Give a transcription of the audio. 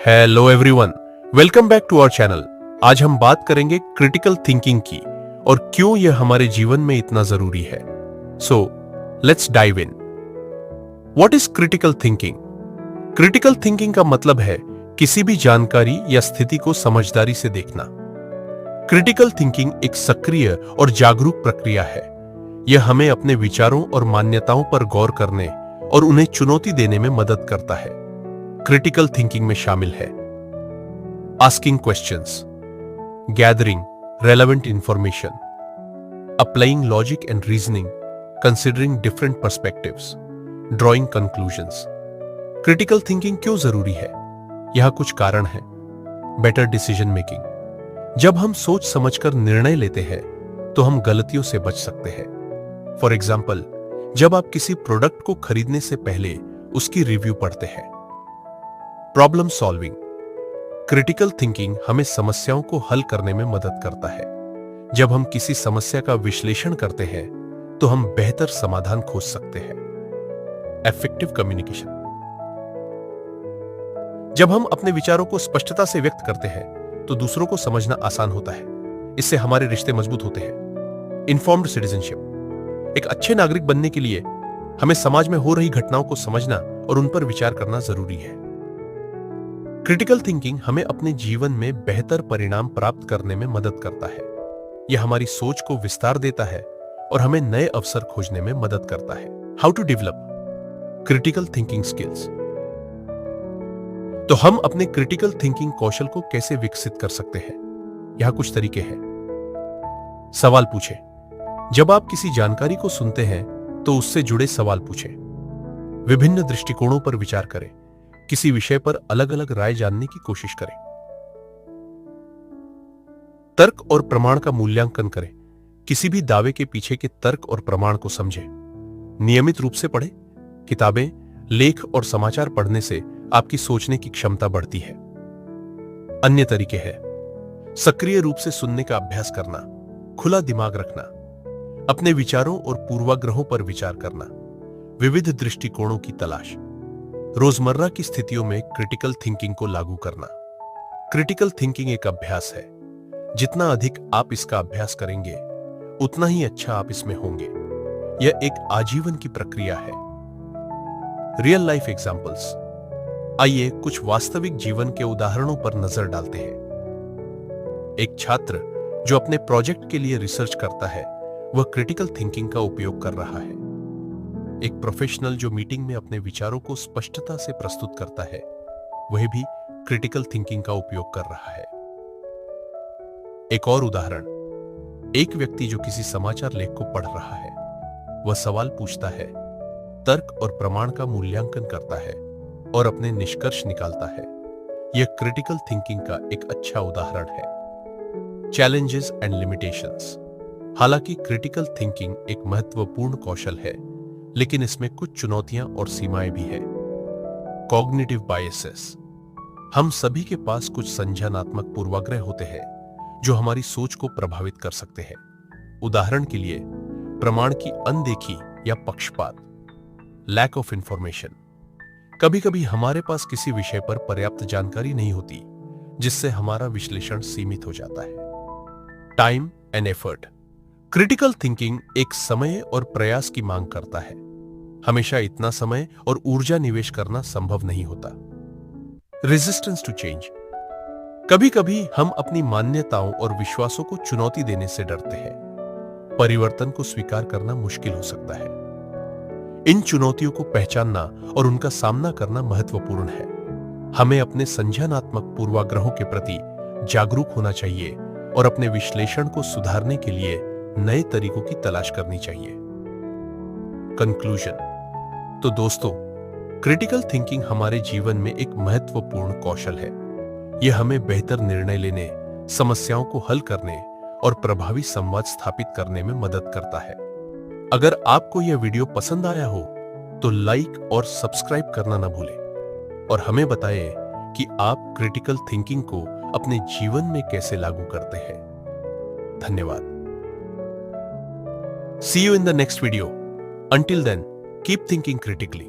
Hello everyone, welcome back to our channel. आज हम बात करेंगे क्रिटिकल थिंकिंग की और क्यों यह हमारे जीवन में इतना जरूरी है। So let's dive in. What is critical thinking? Critical thinking का मतलब है किसी भी जानकारी या स्थिति को समझदारी से देखना। क्रिटिकल थिंकिंग एक सक्रिय और जागरूक प्रक्रिया है। यह हमें अपने विचारों और मान्यताओं पर गौर करने और उन्हें चुनौती देने में मदद करता है। क्रिटिकल थिंकिंग में शामिल है asking questions, gathering relevant information, applying logic and reasoning, considering different perspectives, drawing conclusions. Critical thinking क्यों जरूरी है? यह कुछ कारण है। Better decision making. जब हम सोच समझकर निर्णय लेते हैं तो हम गलतियों से बच सकते हैं। फॉर एग्जाम्पल, जब आप किसी प्रोडक्ट को खरीदने से पहले उसकी रिव्यू पढ़ते हैं। Problem solving. क्रिटिकल थिंकिंग हमें समस्याओं को हल करने में मदद करता है। जब हम किसी समस्या का विश्लेषण करते हैं तो हम बेहतर समाधान खोज सकते हैं। Effective communication. जब हम अपने विचारों को स्पष्टता से व्यक्त करते हैं तो दूसरों को समझना आसान होता है। इससे हमारे रिश्ते मजबूत होते हैं। Informed citizenship. एक अच्छे नागरिक बनने के लिए हमें समाज में हो रही घटनाओं को समझना और उन पर विचार करना जरूरी है। क्रिटिकल थिंकिंग हमें अपने जीवन में बेहतर परिणाम प्राप्त करने में मदद करता है। यह हमारी सोच को विस्तार देता है और हमें नए अवसर खोजने में मदद करता है। How to develop critical thinking skills. तो हम अपने क्रिटिकल थिंकिंग कौशल को कैसे विकसित कर सकते हैं? यह कुछ तरीके हैं। सवाल पूछें। जब आप किसी जानकारी को सुनते हैं तो उससे जुड़े सवाल पूछें। विभिन्न दृष्टिकोणों पर विचार करें। किसी विषय पर अलग अलग राय जानने की कोशिश करें। तर्क और प्रमाण का मूल्यांकन करें। किसी भी दावे के पीछे के तर्क और प्रमाण को समझें। नियमित रूप से पढ़ें। किताबें, लेख और समाचार पढ़ने से आपकी सोचने की क्षमता बढ़ती है। अन्य तरीके हैं सक्रिय रूप से सुनने का अभ्यास करना, खुला दिमाग रखना, अपने विचारों और पूर्वाग्रहों पर विचार करना, विविध दृष्टिकोणों की तलाश, रोजमर्रा की स्थितियों में क्रिटिकल थिंकिंग को लागू करना। क्रिटिकल थिंकिंग एक अभ्यास है। जितना अधिक आप इसका अभ्यास करेंगे उतना ही अच्छा आप इसमें होंगे। यह एक आजीवन की प्रक्रिया है। Real life examples. आइए कुछ वास्तविक जीवन के उदाहरणों पर नजर डालते हैं। एक छात्र जो अपने प्रोजेक्ट के लिए रिसर्च करता है वह क्रिटिकल थिंकिंग का उपयोग कर रहा है। एक प्रोफेशनल जो मीटिंग में अपने विचारों को स्पष्टता से प्रस्तुत करता है वह भी क्रिटिकल थिंकिंग का उपयोग कर रहा है। एक और उदाहरण, एक व्यक्ति जो किसी समाचार लेख को पढ़ रहा है वह सवाल पूछता है, तर्क और प्रमाण का मूल्यांकन करता है और अपने निष्कर्ष निकालता है। यह क्रिटिकल थिंकिंग का एक अच्छा उदाहरण है। Challenges and limitations. हालांकि क्रिटिकल थिंकिंग एक महत्वपूर्ण कौशल है लेकिन इसमें कुछ चुनौतियां और सीमाएं भी हैं। Cognitive biases. हम सभी के पास कुछ संज्ञानात्मक पूर्वाग्रह होते हैं जो हमारी सोच को प्रभावित कर सकते हैं। उदाहरण के लिए प्रमाण की अनदेखी या पक्षपात। Lack of information. कभी कभी हमारे पास किसी विषय पर पर्याप्त जानकारी नहीं होती जिससे हमारा विश्लेषण सीमित हो जाता है। Time and effort. Critical thinking एक समय और प्रयास की मांग करता है। हमेशा इतना समय और ऊर्जा निवेश करना संभव नहीं होता। Resistance to change. कभी कभी हम अपनी मान्यताओं और विश्वासों को चुनौती देने से डरते हैं। परिवर्तन को स्वीकार करना मुश्किल हो सकता है। इन चुनौतियों को पहचानना और उनका सामना करना महत्वपूर्ण है। हमें अपने संज्ञानात्मक पूर्वाग्रहों के प्रति जागरूक होना चाहिए और अपने विश्लेषण को सुधारने के लिए नए तरीकों की तलाश करनी चाहिए। कंक्लूजन। तो दोस्तों, क्रिटिकल थिंकिंग हमारे जीवन में एक महत्वपूर्ण कौशल है। यह हमें बेहतर निर्णय लेने, समस्याओं को हल करने और प्रभावी संवाद स्थापित करने में मदद करता है। अगर आपको यह वीडियो पसंद आया हो तो लाइक और सब्सक्राइब करना न भूलें और हमें बताएं कि आप क्रिटिकल थिंकिंग को अपने जीवन में कैसे लागू करते हैं। धन्यवाद। See you in the next video. Until then, keep thinking critically.